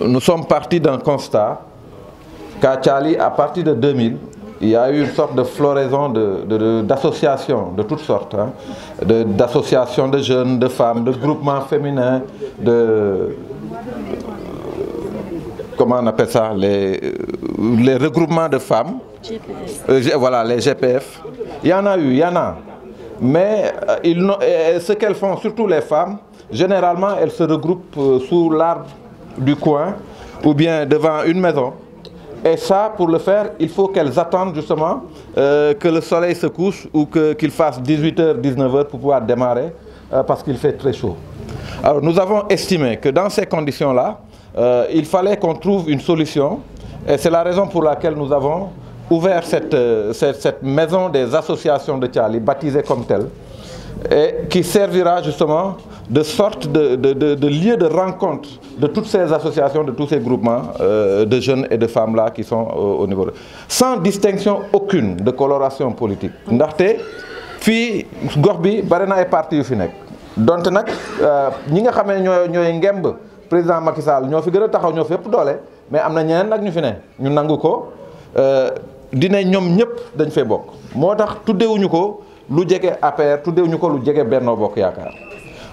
nous sommes partis d'un constat qu'à Thialy, à partir de 2000, il y a eu une sorte de floraison d'associations de toutes sortes, hein, d'associations de jeunes, de femmes, de groupements féminins, comment on appelle ça, les regroupements de femmes, voilà, les GPF. Il y en a eu, il y en a. Mais ce qu'elles font, surtout les femmes, généralement, elles se regroupent sous l'arbre du coin ou bien devant une maison. Et ça, pour le faire, il faut qu'elles attendent justement que le soleil se couche ou qu'il fasse 18h, 19h pour pouvoir démarrer parce qu'il fait très chaud. Alors nous avons estimé que dans ces conditions-là, il fallait qu'on trouve une solution et c'est la raison pour laquelle nous avons ouvert cette maison des associations de Thialy, baptisée comme telle, et qui servira justement de sorte de lieu de rencontre de toutes ces associations, de tous ces groupements de jeunes et de femmes là qui sont au niveau sans distinction aucune de coloration politique. ndaxte fii gox bi bari na ay parti yu fi nekk donte nag ñi nga xamee ñooy ngemb président Macky Sall ñoo fi gën a taxaw ñoo fi ëpp doole mais am na ñeneen nag ñu fi ne ñu nangu ko dina ñoom ñëpp dañ fee bokk moo tax tuddewuñu ko lu jege APR tuddewuñu ko lu jege Benno Bokk Yaakaar.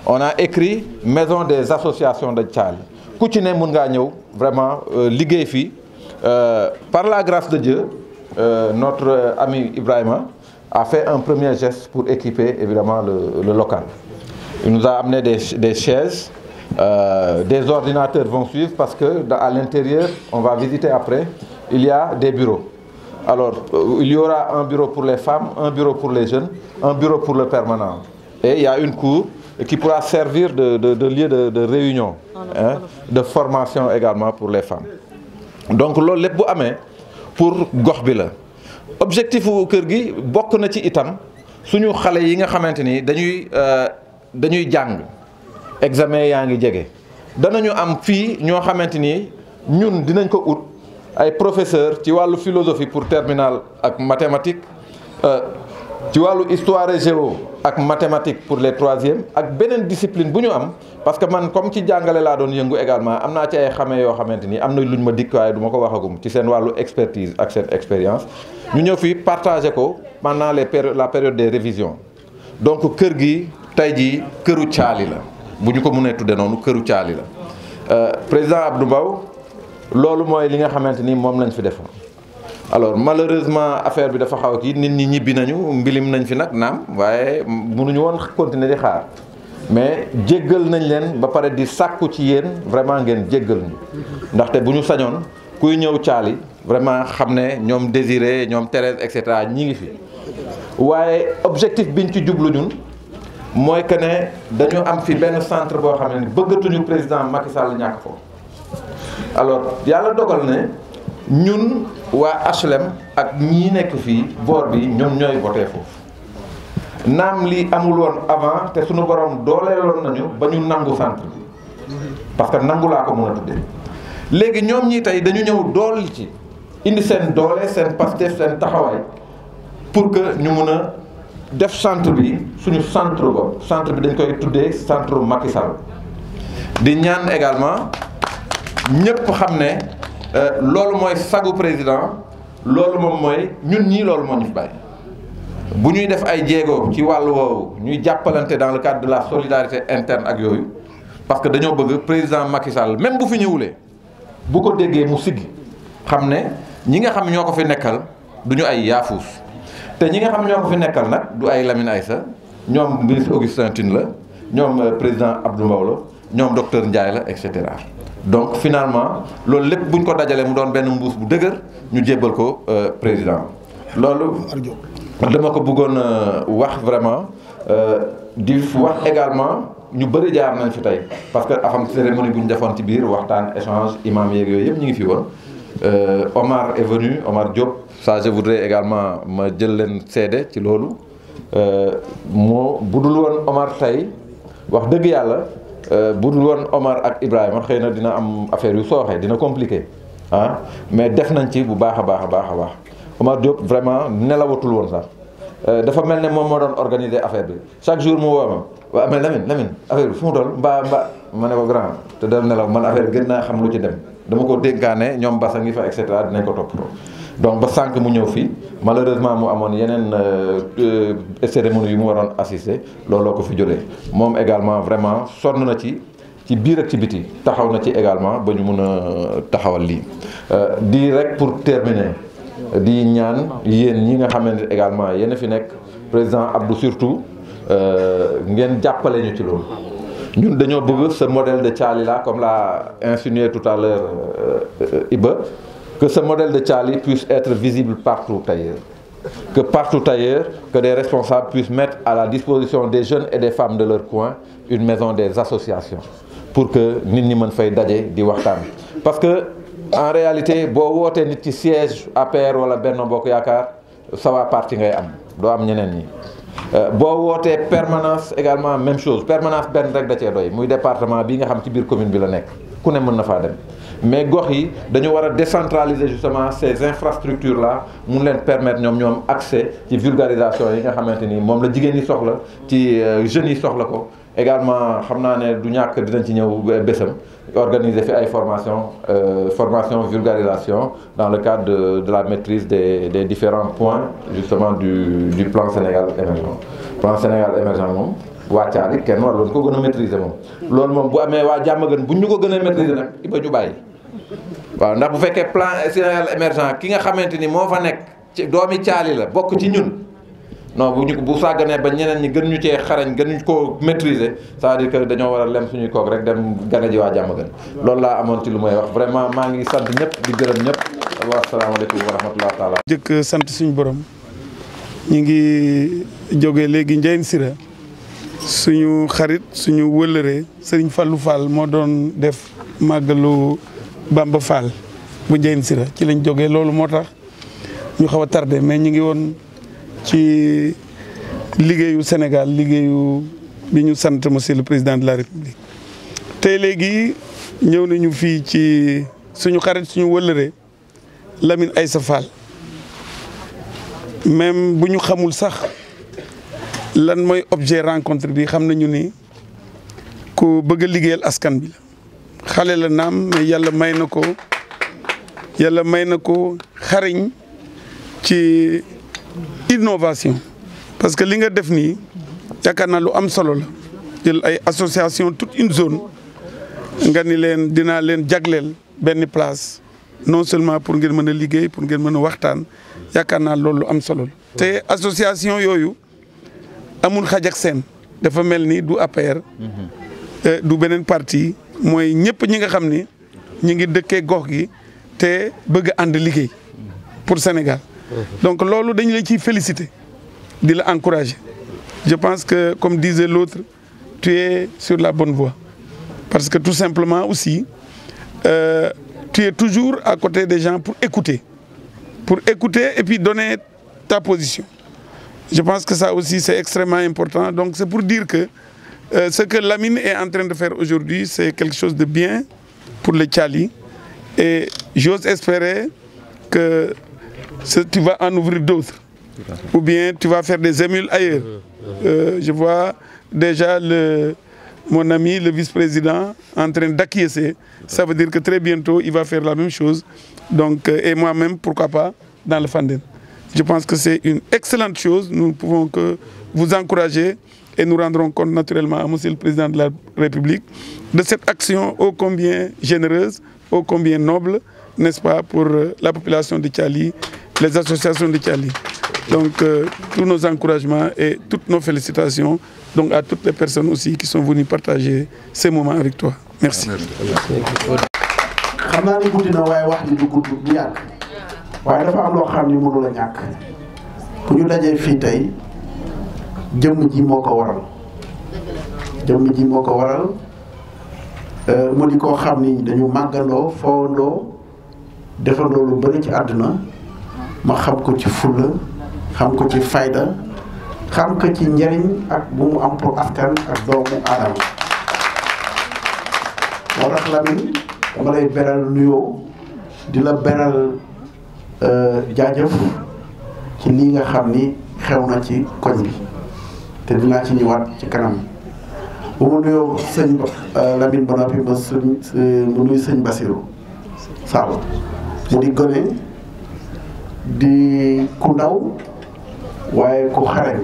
On a écrit Maison des associations de Thialy ku ci ne mun ngaa ñëw vraiment liggéey fii par la grâce de Dieu notre ami Ibrahima a fait un premier geste pour équiper évidemment le local. Il nous a amené des chaises, des ordinateurs vont suivre parce que à l'intérieur, on va visiter après, il y a des bureaux. Alors il y aura un bureau pour les femmes, un bureau pour les jeunes, un bureau pour le permanent. Et il y a une cour qui pourra servir de lieu de réunion, hein, de formation également pour les femmes. Donc loolu lépp bu amee pour gox bi la objectif wu kër gi bokk na ci itam suñu xale yi nga xamante ni dañuy jàng examen yaa ngi jege danañu am fii ñoo xamante ni ñun dinañ ko ut ay professeurs ci wàllu philosophie pour terminale ak mathématiques ci wàllu histoire et géo ak mathématiques pour les troisièmes ak beneen discipline bu ñu am parce que man comme ci jàngale laa doon yëngu également am naa ci ay xamee yoo xamante ni am na luñ ma dikk waaye du ma ko waxagum ci seen wàllu expertise ak seen expérience ñu ñëw fii partager ko pendant la période des révisions donc kër gi tey jii këru Thialy la bu ñu ko mënee tudde noonu këru Thialy la président Abdou Mbow loolu mooy li nga xamante ni moom lañ fi defoon. Alors malheureusement affaire bi dafa xaw kii nit ñi ñibbi nañu mbilim nañ fi nag naam waaye mënuñu woon continuer di xaar mais jéggal nañ leen ba pare di sàkku ci yéen vraiment ngeen jéggal ñu ndaxte bu ñu sañoon kuy ñëw Thialy vraiment xam ne ñoom Désiré ñoom Thérèse et cetera ñi ngi fi waaye objectif biñ ci jublu ñun mooy que ne dañu am fi benn centre boo xam ne bëggatuñu président Macky Sall ñàkk ko alors yàlla dogal ne ñun waa HLM ak ñi nekk fii boor bi ñoom ñooy voté foofu naam li amul woon avant te suñu borom dooleeloon nañu ba ñu nangu centre bi parce que nangu laa ko mën a tuddee léegi ñoom ñii tey dañu ñëw dool ci indi seen doole seen Pastef seen taxawaay pour que ñu mun a def centre bi suñu centre bopp centre bi dañ koy tuddee centre Macky Sall di ñaan également ñëpp xam ne loolu mooy sagu président loolu moom mooy ñun ñii loolu moo ñu fi bàyyi bu ñuy def ay jéego ci wàllu woowu ñuy jàppalante dans le cadre de la solidarité interne ak yooyu parce que dañoo bëgg président Macky Sall même bu fi ñëwulee bu ko déggee mu siggi xam ne ñi nga xam ñoo ko fi nekkal du ñu ay yaafuus te ñi nga xam ñoo ko fi nekkal nag du ay Lamine Aïssa ñoom ministre Augustin Tine la ñoom président Abdou Mbow la ñoom docteur Ndiaye la et cetera. Donc finalement loolu lépp buñ ko dajalee mu doon benn mbuus bu dëgër ñu jébbal ko président loolu dama ko bëggoon wax vraiment di wax également ñu bëri jaar nañ fi tey parce que afam cérémonie bu ñu defoon ci biir waxtaan échange imam yeeg yooyu yëpp ñu ngi fi woon Omar est venu Omar Diop ça je voudrais également ma jël leen seede ci loolu moo budul woon Omar tey wax dëgg yàlla budul woon Omar ak Ibrahima xëy na dina am affaire yu sooxee dina compliqué ah mais def nañ ci bu baax a baax a baax a baax Omar Diop vraiment nelawatul woon sax dafa mel ne moom moo doon organiser affaire bi chaque jour mu woo ma waaw mais Lamine affaire bi fu mu toll mbaa ma ne ko grand te dal nelaw man affaire gën naa xam lu ci dem dama ko dénkaane ñoom basa ngi fa et cetera dinañ ko toppatoo donc ba sànq mu ñëw fii malheureusement mu amoon yeneen cérémonie yu mu waroon assister looloo ko fi jëlee moom également vraiment sonn na ci biir ak ci biti taxaw na ci également ba ñu mun a taxawal lii di rek pour terminer di ñaan yéen ñi nga xamante également yéen a fi nekk président Abdou surtout ngeen jàppale ñu ci loolu ñun dañoo bëgg ce modèle de Thiali là comme l'a insinué tout à l'heure Iba que ce modèle de Thiali puisse être visible partout ailleurs que partout ailleurs que des responsables puissent mettre à la disposition des jeunes et des femmes de leur coin une maison des associations pour que nit ñi mën fay daje di waxtaan parce que en réalité boo wootee nit ci siège APR wala Benno Bokk Yaakaar ça va parti ngay am doo am ñeneen ñi boo wootee permanence également même chose permanence benn rek da cee doy muy département bi nga xam ci biir commune bi la nekk ku ne mën na faa dem mais gox yi dañu war a décentraliser justement ces infrastructures là mun leen permettre ñoom accès ci vulgarisation yi nga xamante ni moom la jigéen ñi soxla ci jeunes yi soxla ko également xam naa ne du ñàkk dinañ ci ñëw bésam organiser fi ay formation vulgarisation dans le cadre de la maîtrise des différents points justement du plan Sénégal émergent plan Sénégal émergent moom waa Thiali kenn war loon ko gën a maîtriser moom loolu moom bu amee waa Diamaguène bu ñu ko gën a maîtriser nag Iba ñu bàyyi waaw ndax bu fekkee plan Sénégal émergent ki nga xamante ni moo fa nekk ci doomi Thiali la bokk ci ñun non bu sàgganee ba ñeneen ñi gën ñu cee xarañ gën ñu koo maîtriser c'est-à-dire que dañoo war a lem suñuy koog rek dem gane ji waa Diamaguène loolu laa amoon ci lu may wax vraiment maa ngi sant ñëpp di gërëm ñëpp wa asalaamaaleykum wa rahmatulah taala. jëkk sant suñu borom ñu ngi jógee léegi Ndiayène Sira suñu xarit suñu wëllëree Serigne Fallou Fall moo doon def màggalu Bamba Fall bu Ndiayène Sira ci lañ jógee loolu moo tax ñu xaw a tardé mais ñu ngi woon ci liggéeyu Sénégal liggéeyu bi ñu sant monsieur le président de la République tey léegi ñëw nañu fii ci suñu xarit suñu wëllëree Lamine Aïssa Fall même bu ñu xamul sax lan mooy objet rencontre bi xam nañu ni ku bëgg a liggéeyal askan bi la xale la naam mais yàlla may na ko xariñ ci innovation parce que li nga def nii yaakaar naa lu am solo la jël ay association toute une zone nga ni leen dinaa leen jagleel benn place non seulement pour ngeen mën a liggéey pour ngeen mën a waxtaan yaakaar naa loolu lu am solo la te association yooyu amul xaj ak seen dafa mel ni du APR du beneen parti mooy ñëpp ñi nga xam ni ñi ngi dëkkee gox gi te bëgg a ànd liggéey pour Sénégal donc loolu dañu la ciy féliciter di la encourager je pense que comme disait l'autre tu es sur la bonne voie parce que tout simplement aussi tu es toujours à côté des gens pour écouter et puis donner ta position. Je pense que ça aussi c'est extrêmement important donc c'est pour dire que ce que Lamine est en train de faire aujourd'hui c'est quelque chose de bien pour le Thiali et j'ose espérer que tu vas en ouvrir d'autres ou bien tu vas faire des émules ailleurs. Je vois déjà mon ami le vice-président en train d'acquiescer. Ça veut dire que très bientôt il va faire la même chose donc et moi-même pourquoi pas dans le Fandène. Je pense que c'est une excellente chose. Nous ne pouvons que vous encourager et nous rendrons compte naturellement à Monsieur le Président de la République de cette action ô combien généreuse, ô combien noble, n'est-ce pas, pour la population de Thiali, les associations de Thiali. Donc tous nos encouragements et toutes nos félicitations donc à toutes les personnes aussi qui sont venues partager ces moments avec toi. Merci. xam naa ni guddi na waaye wax ji du gudd du yàgg waaye dafa am loo xam ni mënu la ñàkk bu ñu dajee fii tey jëmm ji moo ko waral mu di koo xam ni dañu màggandoo foowandoo defandoo lu bari ci àdduna ma xam ko ci fulla xam ko ci fayda xam ko ci njariñ ak bu mu am pour askan ak doomu aadama moo tax Lamine dama lay beral nuyoo di la beral jaajëf ci lii nga xam ni xew na ci koñ bi te dinaa ci ñëwaat ci kanam bu ma nuyoo sëñ Lamine ba noppi mu nuyu sëñ Basirou Sall mu di gone di ku ndaw waaye ku xarañ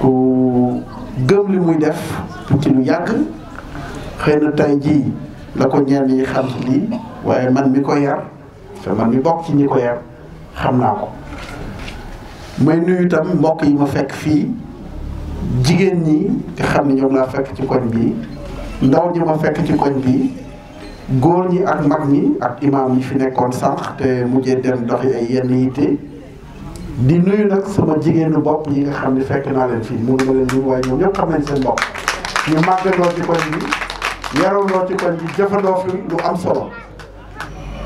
ku gëm li muy def ci lu yàgg xëy na tey jii la ko ñenn ñi xam ci lii waaye man mi ko yar te man mi bokk ci ñi ko yar xam naa ko. may nuyu itam mbokk yi ma fekk fii jigéen ñi nga xam ne ñoom laa fekk ci koñ bi ndaw ñi ma fekk ci koñ bi góor ñi ak mag ñi ak imaam yi fi nekkoon sànq te mujjee dem doxi ay yenn yitte di nuyu nag sama jigéenu bopp yi nga xam ne fekk naa leen fii mënu ma leen nuyu waaye ñoom ñëpp xam nañ seen bopp ñu màggandoo ci koñ bi yarandoo ci koñ bi jëfandoo fi lu am solo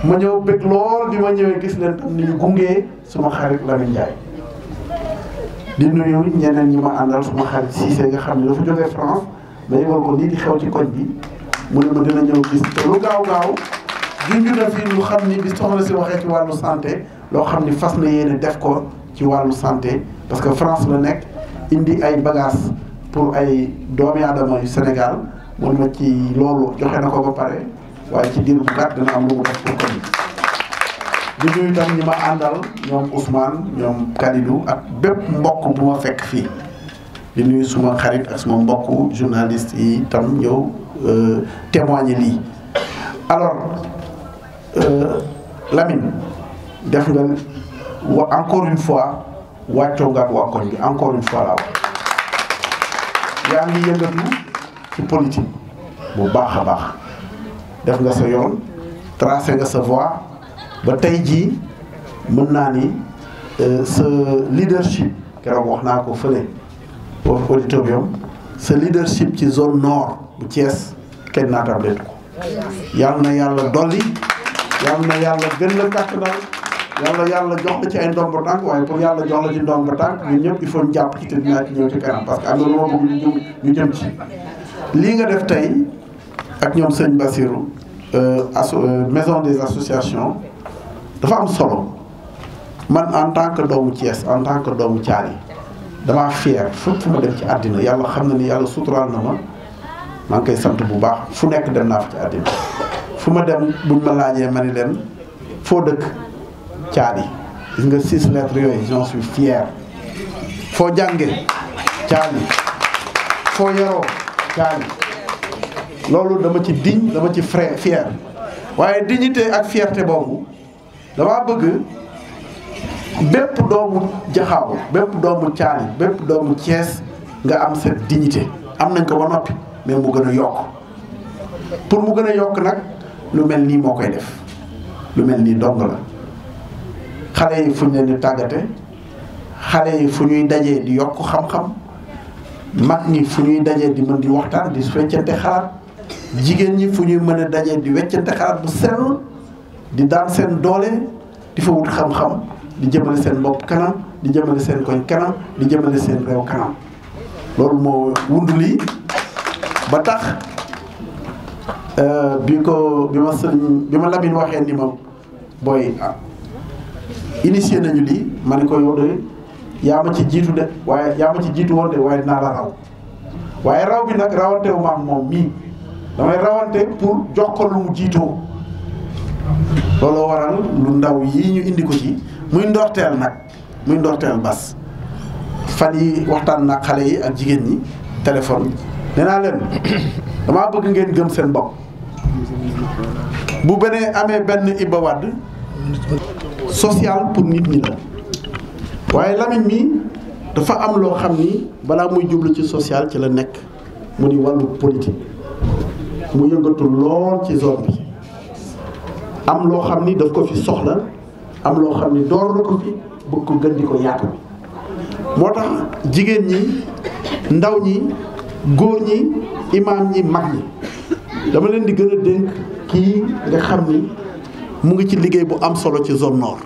ma ñëw bëgg lool bi ma ñëwee gis leen tam ni ñu gungee suma xarit Lamine Ndiaye di nuyu ñeneen ñi ma àndal suma xarit Cissé nga xam ne dafa jógee France ma yëgal ko lii di xew ci koñ bi mu ne ma dina ñëw gis te lu gaaw junj na fi lu xam ni bi soxna si waxee ci wàllu santé loo xam ni fas na yéene def ko ci wàllu santé parce que France la nekk indi ay bagages pour ay doomi aadama yu Sénégal mun ma ci loolu joxe na ko ba pare waaye ci diir bu gàtt dana am lu mu def pour koñ di nuyu tam ñi ma àndal ñoom Ousmane ñoom Kalidou ak bépp mbokk bu ma fekk fii di nuyu suma xarit ak suma mbokk journaliste yi tam ñëw témoigner lii alors Lamine def nga encore une fois wàccoo nga ak waa koñ bi encore une fois laa wax yaa ngi yëngatu ci politique bu baax a baax def nga sa yoon tracé nga sa voie ba tey jii mën naa ni sa leadership keroog wax naa ko fële au auditorium sa leadership ci zone nord bu Thiès kenn naatable ko yal na yàlla dolli yal na yàlla gën la kàttanal yàlla jox la ci ay ndombo tànk waaye pour yàlla jox la ci ndombo tànk ñun ñëpp il faut ñu jàpp ci te dinaa ci ñëw ci kanam parce que am na lu ma bëgg ñu jëm ci lii nga def tey ak ñoom sëñ Bassirou maison des associations dafa am solo man en tant que doomu Thiès en tant que doomu Thialy damaa fier fépp fu ma dem ci àddina yàlla xam na ni yàlla suturaal na ma maa ngi koy sant bu baax fu nekk dem naa fa ci àddina fu ma dem buñ ma laajee ma ni leen foo dëkk Thialy gis nga 6 lettres yooyu j'en suis fier foo jàngee Thialy foo yaroo Thialy loolu dama ci diñ dama ci fier waaye dignité ak fierté boobu damaa bëgg bépp doomu Jaxaaw bépp doomu Thialy bépp doomu Thiès nga am cette dignité am nañ ko ba noppi mais mu gën a yokk pour mu gën a yokk nag lu mel nii moo koy def lu mel nii dong la xale yi fu ñu leen di tàggate xale yi fu ñuy dajee di yokk xam-xam mag ñi fu ñuy dajee di mën di waxtaan di weccante xalaat jigéen ñi fu ñuy mën a dajee di weccante xalaat bu sell di daan seen doole di fa wut xam-xam di jëmale seen bopp kanam di jëmale seen koñ kanam di jëmale seen réew kanam loolu moo wund lii ba tax bi ma Lamine waxee ni ma booy initié nañu lii ma ne ko yow de yaa ma ci jiitu de waaye yaa ma ci jiitu woon de waaye dinaa la raw waaye raw bi nag rawante wu ma ak moom mii damay rawante pour jox ko lu mu jiitoo looloo waral lu ndaw yii ñu indi ko ci muy ndorteel nag muy ndorteel bas fan yi waxtaan nag xale yi ak jigéen ñi téléphone nee naa leen damaa bëgg ngeen gëm seen bopp bu benee amee benn Iba Wade social pour nit ñi la waaye Lamine mi dafa am loo xam ni balaa muy jublu ci social ci la nekk mu di wàllu politique mu yëngatu lool ci zone bi am loo xam ni daf ko fi soxla am loo xam ni door na ko fi bëgg ko gën di ko yaatu bi moo tax jigéen ñi ndaw ñi góor ñi imaam ñi mag ñi dama leen di gën a dénk kii nga xam ni mu ngi ci liggéey bu am solo ci zone nord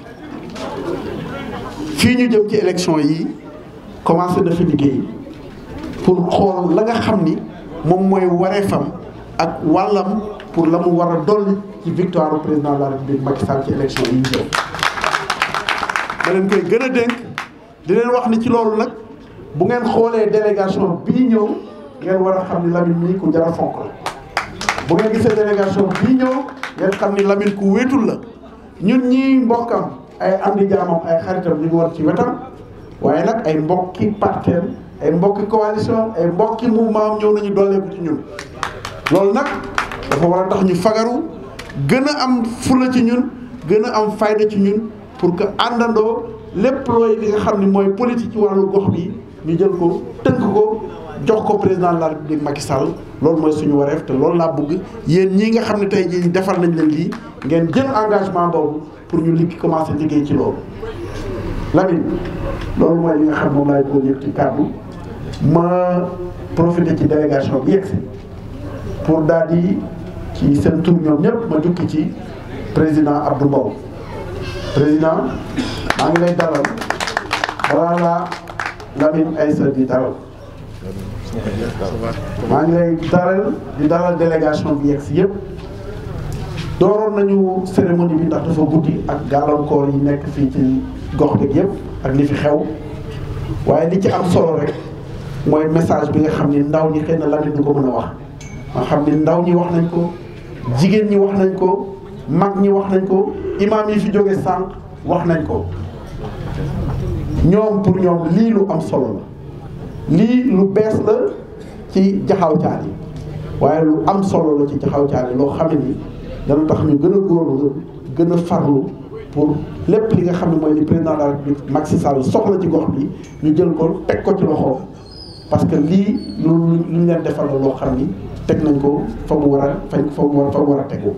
fii ñu jëm ci élection yi commencé na fi liggéey pour xool la nga xam ni moom mooy wareefam ak wàllam pour la mu war a dolli ci victoire président de la République Macky Sall ci élection yi ñu jëm da leen koy gën a dénk di leen wax ni ci loolu nag bu ngeen xoolee délégation bii ñëw ngeen war a xam ni Lamine mii ku jar a fonk la bu ngeen gisee délégation bii ñëw ngeen xam ni Lamine ku wéetul la ñun ñii mbokkam ay andi jaamam ay xaritam ñu ngi war ci wetam waaye nag ay mbokki parteem ay mbokki coalition ay mbokki mouvement ñëw nañu dooleeku ci ñun loolu nag dafa war a tax ñu fagaru gën a am fula ci ñun gën a am fayda ci ñun pour que àndandoo lépp looy li nga xam ne mooy politique ci wàllu gox bi ñu jël ko tënk ko jox ko président de la République Macky Sall loolu mooy suñu wareef te loolu laa bëgg yéen ñii nga xam ne tey jii defal nañ leen lii ngeen jël engagement boobu pour ñu commencer liggéey ci loolu. Lamine loolu mooy li nga xam moom laay bëggoon yëpp ci kàddu ma profité ci délégation bi yegsi pour daal di ci seen tur ñoom ñëpp ma jukki ci président Abdou Mbow. président maa ngi lay dalal balaa laa Lamine Aïssa di dalal maa ngi lay dalal délégation bi yegsi yëpp. dooroon nañu cérémonie bi ndax dafa guddi ak gàllankoor yi nekk fii ci gox bi yëpp ak li fi xew waaye li ci am solo rek mooy message bi nga xam ni ndaw ñi xëy na Lamine du ko mën a wax nga xam ni ndaw ñi wax nañ ko jigéen ñi wax nañ ko mag ñi wax nañ ko imaam yi fi jóge sànq wax nañ ko ñoom pour ñoom lii lu am solo la lii lu bees la ci Jaxaw Caali waaye lu am solo la ci Jaxaw Caali loo xam ne ni dana tax ñu gën a góorlu gën a farlu pour lépp li nga xam ne mooy li président de la République Macky Sall soxla ci gox bi ñu jël ko teg ko ci loxo parce que lii lu ñu leen defal la loo xam ni teg nañ ko fa mu war a fa mu war a tegu